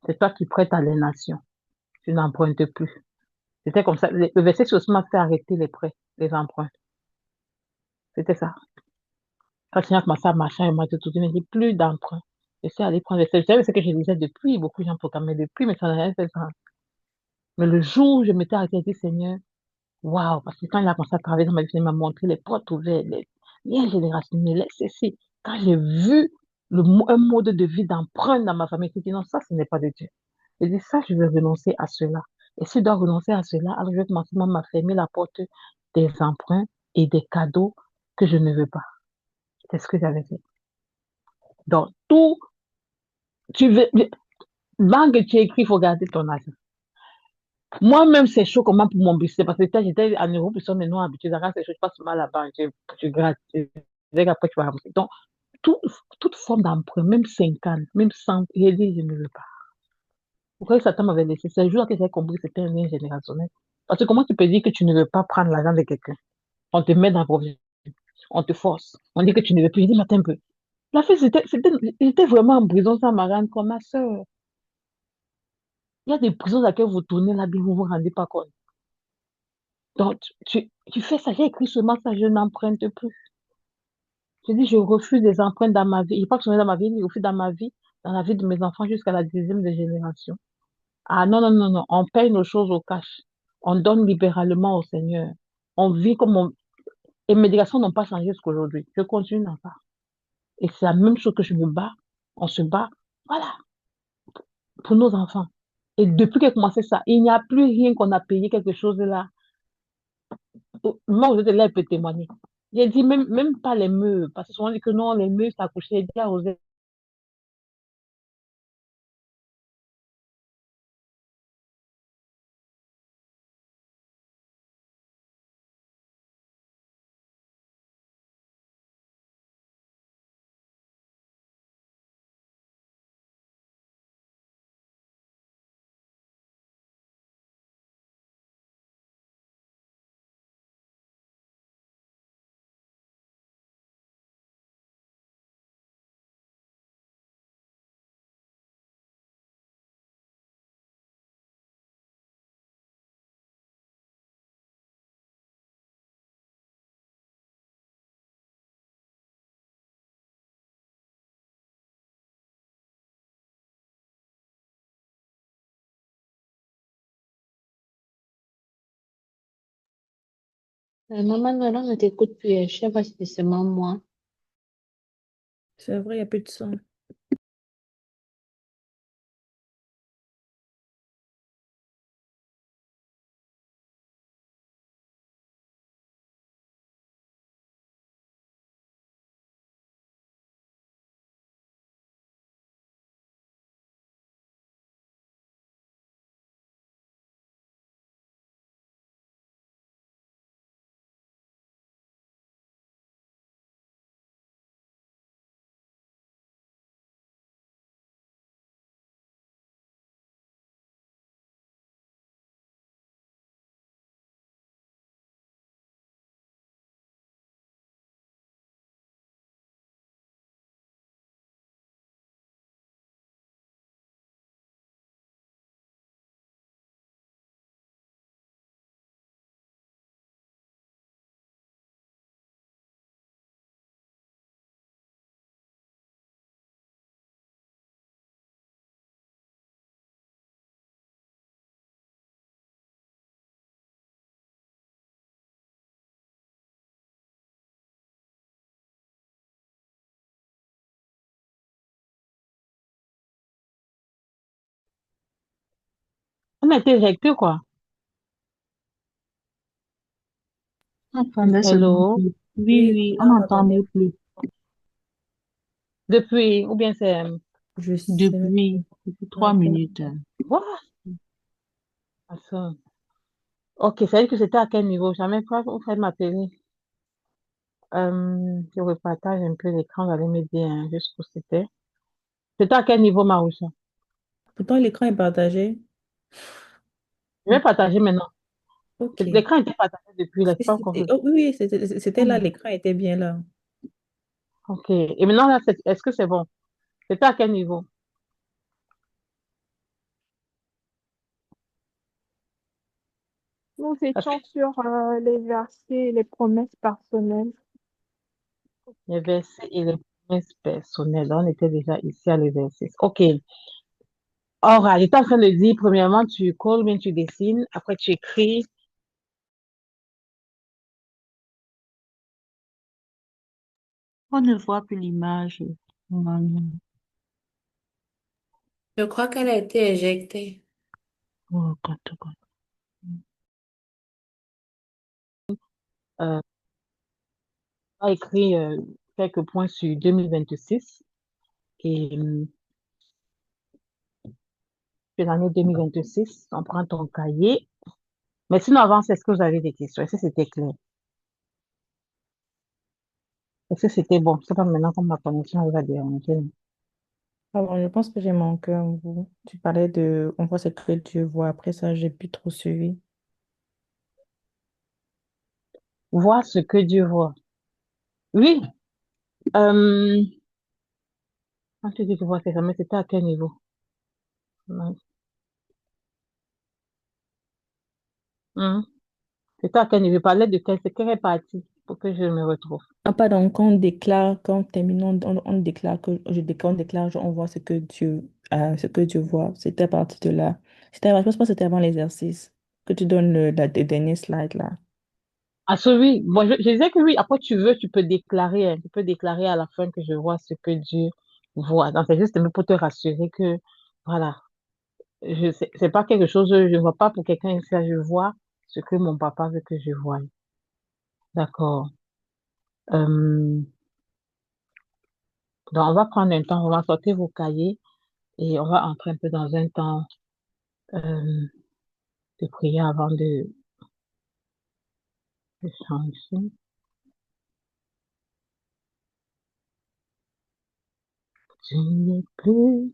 C'est toi qui prêtes aliénation. Tu n'empruntes plus. C'était comme ça. Le verset sur m'a fait arrêter les prêts, les emprunts. C'était ça. Quand il a commencé à marcher, il m'a dit tout, il m'a dit plus d'emprunt. Je suis allé prendre les feuilles. Vous savez ce que je disais depuis, beaucoup de gens programmaient depuis, mais ça n'a rien fait ça. Mais le jour où je m'étais arrêté, j'ai dit, Seigneur, waouh, parce que quand il a commencé à travailler dans ma vie, il m'a montré les portes ouvertes, les liens générationnels, ceci. Quand j'ai vu un mode de vie d'emprunt dans ma famille, j'ai dit, non, ça, ce n'est pas de Dieu. J'ai dit, ça, je vais renoncer à cela. Et si je dois renoncer à cela, alors je vais commencer même à fermer la porte des emprunts et des cadeaux que je ne veux pas. C'est ce que j'avais fait. Donc, tout, tu veux, banque, tu écris, il faut garder ton argent. Moi-même, c'est chaud comment pour mon budget, parce que quand j'étais en Europe, ils sont des non habitués. Quand c'est chaud, je passe mal là-bas, je gratte, après, tu vas rembourser. Donc, tout, toute forme d'emprunt, même 50, même 100, j'ai dit, je ne veux pas. Pourquoi Satan m'avait laissé? C'est le jour que j'ai compris que c'était un lien générationnel. Parce que comment tu peux dire que tu ne veux pas prendre l'argent de quelqu'un? On te met dans la provision, on te force, on dit que tu ne veux plus. Je dis, mais attends un peu. La fille, j'étais vraiment en prison sans ma rendre comme ma soeur. Il y a des prisons dans lesquelles vous tournez la vie, vous ne vous rendez pas compte. Donc, tu fais ça, j'ai écrit seulement ça, je n'emprunte plus. Je dis, je refuse des emprunts dans ma vie. Je pas que ce soit dans ma vie, je refuse dans ma vie, dans la vie de mes enfants jusqu'à la dixième de génération. Ah non, non, non, non, on paye nos choses au cash. On donne libéralement au Seigneur. On vit comme on... Et mes délégations n'ont pas changé jusqu'à aujourd'hui. Je continue dans ça. Et c'est la même chose que je me bats. On se bat. Voilà, pour nos enfants. Et depuis que j'ai commencé ça, il n'y a plus rien qu'on a payé quelque chose là. Moi, vous êtes là, il peut témoigner. J'ai dit même pas les meubles, parce que souvent on dit que non, les meubles, ça a couché. J'ai dit à Rosette, Maman, non, on ne t'écoute plus. Je sais pas si c'est seulement moi. C'est vrai, il n'y a plus de son. on a été éjectés, quoi. On n'entendait seulement Hello? plus. Oui, Oui, oui, on là, on n'entendait t'entendait. plus. Depuis, ou bien c'est... Je sais même Depuis pas. 3 minutes. What? Attends. Ok, ça veut dire que c'était à quel niveau? Jamais pas vous faites m'appeler. Je repartage un peu l'écran, vous allez me dire hein, jusqu'où c'était. C'était à quel niveau, Maroucha? Pourtant, l'écran est partagé. Je vais partager maintenant. Ok. L'écran était partagé depuis, là, c'est pas encore fait. Oh, oui, oui, c'était là, Hmm. l'écran était bien là. Ok. Et maintenant, là, est-ce que c'est bon? C'était à quel niveau? Nous Parce que étions sur les versets et les promesses personnelles. les versets et les promesses personnelles, on était déjà ici à l'exercice. OK. Alright, j'étais en train de dire, premièrement, tu colles, bien tu dessines, après tu écris. On ne voit plus l'image. Je crois qu'elle a été éjectée. Oh, God, oh, God. On a écrit quelques points sur 2026 et sur l'année 2026. On prend ton cahier. Mais sinon, avant, est-ce que vous avez des questions? Est-ce que c'était clair? Est-ce que c'était bon? C'est pas maintenant comme ma connexion va déranger. Alors, je pense que j'ai manqué un bout. Tu parlais de on voit ce que Dieu voit. Après ça, j'ai plus trop suivi. Voir ce que Dieu voit. Oui. Euh, quand tu dis que voir, c'est ça, mais c'était à quel niveau? Ouais. Hum. C'était à quel niveau? Je parlais de quelle, c'est quelle partie pour que je me retrouve. Ah, pardon, quand on déclare, quand terminons, on déclare que on déclare, genre, on voit ce que Dieu voit. C'était à partir de là. Je pense que c'était avant l'exercice que tu donnes le dernier slide là. Ah, oui. Bon, je disais que oui. Après, tu veux, tu peux déclarer, hein. Tu peux déclarer à la fin que je vois ce que Dieu voit. Donc, c'est juste pour te rassurer que, voilà, c'est pas quelque chose, je ne vois pas pour quelqu'un ici, je vois ce que mon papa veut que je voie. D'accord. Euh, donc, on va prendre un temps, on va sortir vos cahiers et on va entrer un peu dans un temps euh, de prière avant de changer. Je n'ai plus